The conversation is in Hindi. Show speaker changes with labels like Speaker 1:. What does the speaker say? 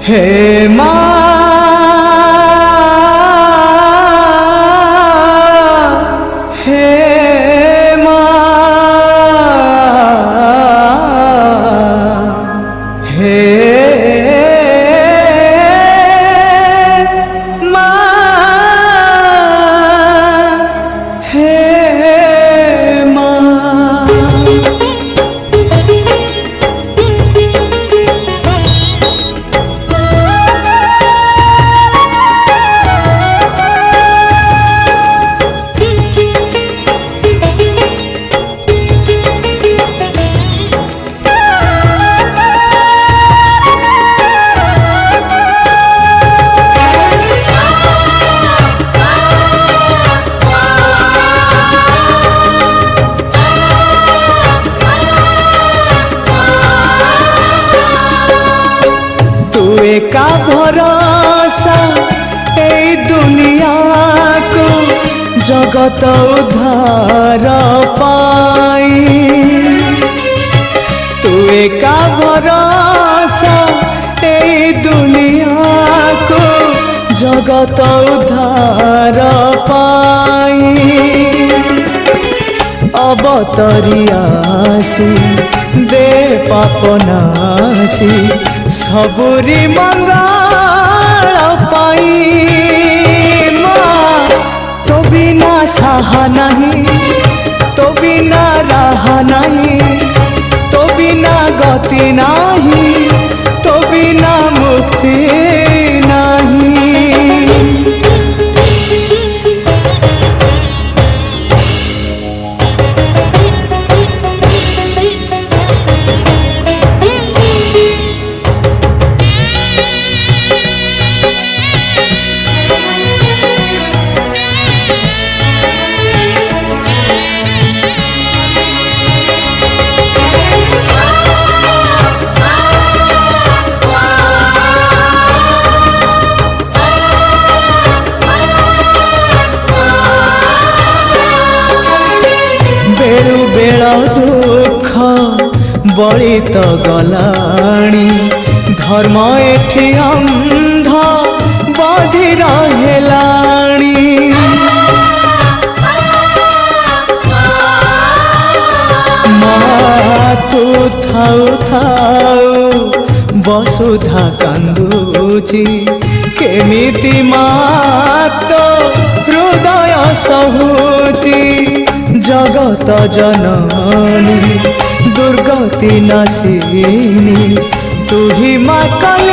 Speaker 1: हे का भरोसा ए दुनिया को जगत उद्धार पाई। तू का भरोसा ए दुनिया को जगत उद्धार पाई। अवतरियासी दे पापनासी सबुरी मंगल पाई। माँ तो बिना सहा नहीं, तो बिना रहा नहीं, तो बिना गति नहीं, तो बिना मुक्ति नहीं। बेलु बेल दुख बड़ी तो गलाणी। धर्म एठी अंध बधिर हेलाणी। माँ तू थाउ थाउ वसुधा कांदुची। केमिति माँ तो हृदय सहुची। जगत जननी दुर्गति नाशिनी तू ही माँ कल्याणी।